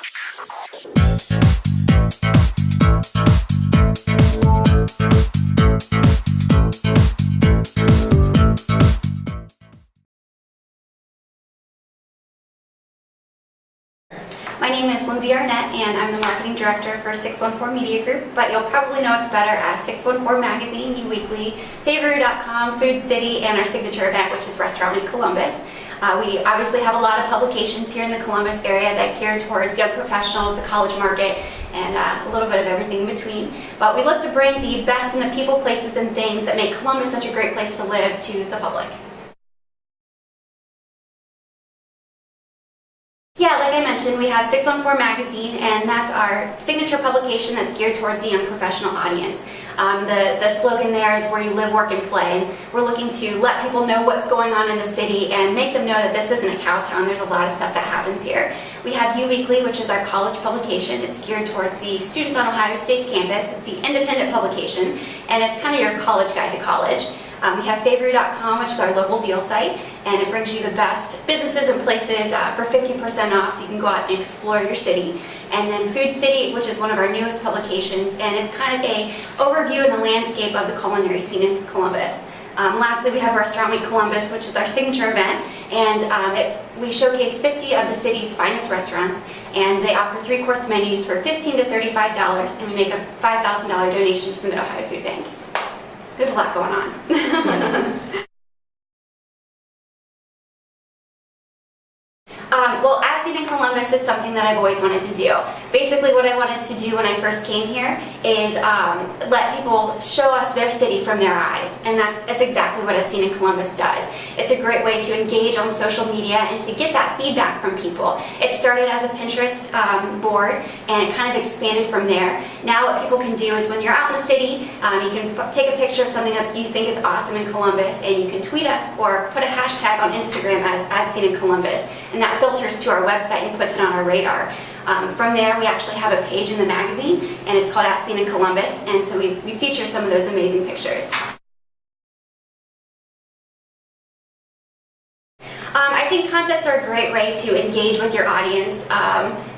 My name is Lindsay Arnett, and I'm the marketing director for 614 Media Group, but you'll probably know us better as 614 Magazine, eWeekly, Favoroo.com, Food City, and our signature event, which is Restaurant Week Columbus. We obviously have a lot of publications here in the Columbus area that gear towards young professionals, the college market, and a little bit of everything in between. But we look to bring the best in the people, places, and things that make Columbus such a great place to live to the public. Yeah, like I mentioned, we have 614 Magazine, and that's our signature publication that's geared towards the young professional audience. The slogan there is where you live, work, and play. And we're looking to let people know what's going on in the city and make them know that this isn't a cow town. There's a lot of stuff that happens here. We have eWeekly, which is our college publication. It's geared towards the students on Ohio State's campus. It's the independent publication, and it's kind of your college guide to college. We have Favoroo.com, which is our local deal site, and it brings you the best businesses and places for 50% off, so you can go out and explore your city. And then Food City, which is one of our newest publications, and it's kind of a overview and a landscape of the culinary scene in Columbus. Lastly, we have Restaurant Week Columbus, which is our signature event, and we showcase 50 of the city's finest restaurants, and they offer 3-course menus for $15 to $35, and we make a $5,000 donation to the Mid-Ohio Food Bank. There's a lot going on. Well, As Seen in Columbus is something that I've always wanted to do. Basically, what I wanted to do when I first came here is let people show us their city from their eyes, and that's exactly what As Seen in Columbus does. It's a great way to engage on social media and to get that feedback from people. It started as a Pinterest board, and it kind of expanded from there. Now what people can do is when you're out in the city, you can take a picture of something that you think is awesome in Columbus, and you can tweet us or put a hashtag on Instagram as Seen in Columbus, and that filters to our website and puts it on our radar. From there, we actually have a page in the magazine, and it's called As Seen in Columbus, and so we feature some of those amazing pictures. I think contests are a great way to engage with your audience.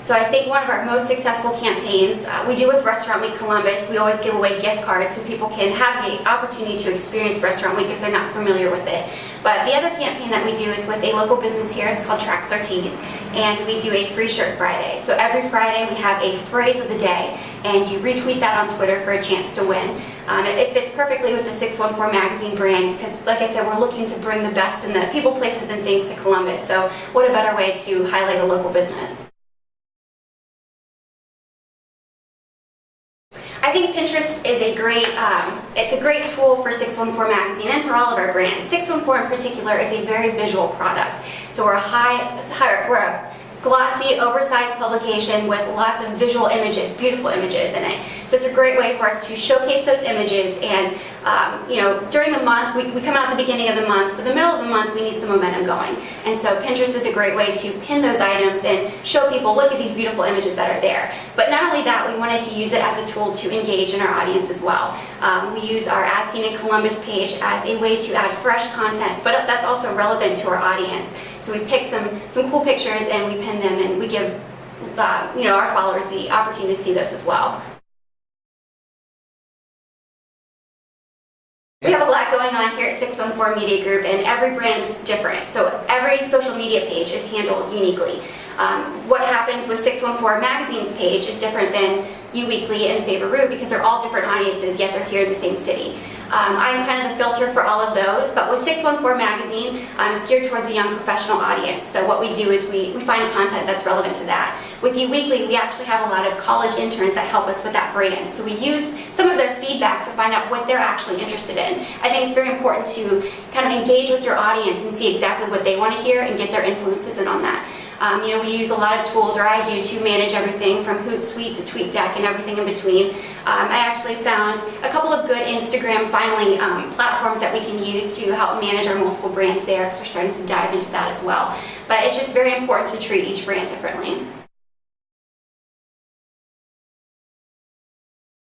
So I think one of our most successful campaigns we do with Restaurant Week Columbus, we always give away gift cards so people can have the opportunity to experience Restaurant Week if they're not familiar with it. But the other campaign that we do is with a local business here. It's called Tracks Our Tees, and we do a Free Shirt Friday. So every Friday we have a phrase of the day, and you retweet that on Twitter for a chance to win. It fits perfectly with the 614 Magazine brand because, like I said, we're looking to bring the best in the people, places, and things to Columbus. So what a better way to highlight a local business. I think Pinterest is a great tool for 614 Magazine and for all of our brands. 614 in particular is a very visual product. So we're a glossy, oversized publication with lots of visual images, beautiful images in it. So it's a great way for us to showcase those images, and during the month, we come out at the beginning of the month, so the middle of the month we need some momentum going. And so Pinterest is a great way to pin those items and show people, look at these beautiful images that are there. But not only that, we wanted to use it as a tool to engage in our audience as well. We use our As Seen in Columbus page as a way to add fresh content, but that's also relevant to our audience. So we pick some cool pictures and we pin them, and we give our followers the opportunity to see those as well. We have a lot going on here at 614 Media Group, and every brand is different. So every social media page is handled uniquely. What happens with 614 Magazine's page is different than eWeekly and Favoroo because they're all different audiences, yet they're here in the same city. I'm kind of the filter for all of those, but with 614 Magazine, it's geared towards the young professional audience. So what we do is we find content that's relevant to that. With eWeekly, we actually have a lot of college interns that help us with that brand. So we use some of their feedback to find out what they're actually interested in. I think it's very important to kind of engage with your audience and see exactly what they want to hear and get their influences in on that. We use a lot of tools, or I do, to manage everything from Hootsuite to TweetDeck and everything in between. I actually found a couple of good Instagram, finally, platforms that we can use to help manage our multiple brands there, because we're starting to dive into that as well. But it's just very important to treat each brand differently.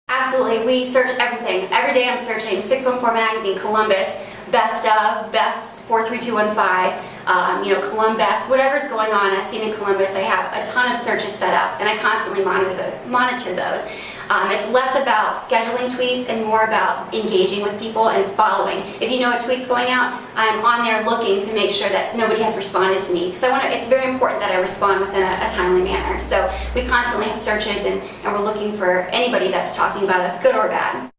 Absolutely, we search everything. Every day I'm searching 614 Magazine, Columbus, best of, best 43215, Columbus, whatever's going on. As seen in Columbus, I have a ton of searches set up, and I constantly monitor those. It's less about scheduling tweets and more about engaging with people and following. If you know a tweet's going out, I'm on there looking to make sure that nobody has responded to me, because it's very important that I respond within a timely manner. So we constantly have searches, and we're looking for anybody that's talking about us, good or bad.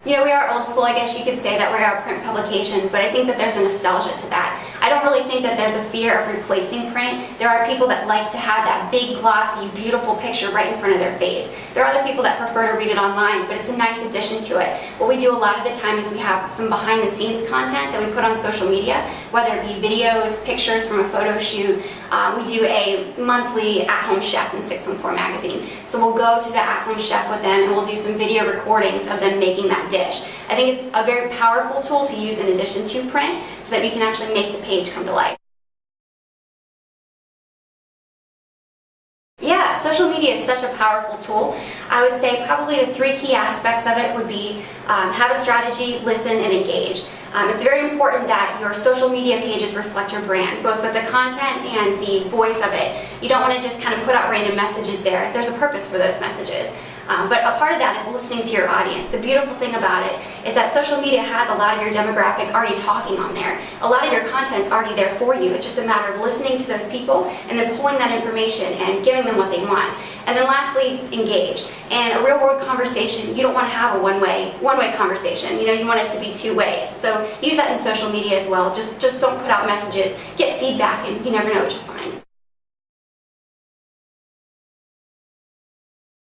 We are old school, I guess you could say, that we are a print publication, but I think that there's a nostalgia to that. I don't really think that there's a fear of replacing print. There are people that like to have that big, glossy, beautiful picture right in front of their face. There are other people that prefer to read it online, but it's a nice addition to it. What we do a lot of the time is we have some behind-the-scenes content that we put on social media, whether it be videos, pictures from a photo shoot. We do a monthly at-home chef in 614 magazine. So we'll go to the at-home chef with them, and we'll do some video recordings of them making that dish. I think it's a very powerful tool to use in addition to print, so that we can actually make the page come to life. Yeah, social media is such a powerful tool. I would say probably the 3 key aspects of it would be have a strategy, listen, and engage. It's very important that your social media pages reflect your brand, both with the content and the voice of it. You don't want to just kind of put out random messages there. There's a purpose for those messages. But a part of that is listening to your audience. The beautiful thing about it is that social media has a lot of your demographic already talking on there. A lot of your content's already there for you. It's just a matter of listening to those people and then pulling that information and giving them what they want. And then lastly, engage. And a real-world conversation, you don't want to have a one-way conversation. You want it to be 2 ways. So use that in social media as well. Just don't put out messages. Get feedback, and you never know what you'll find.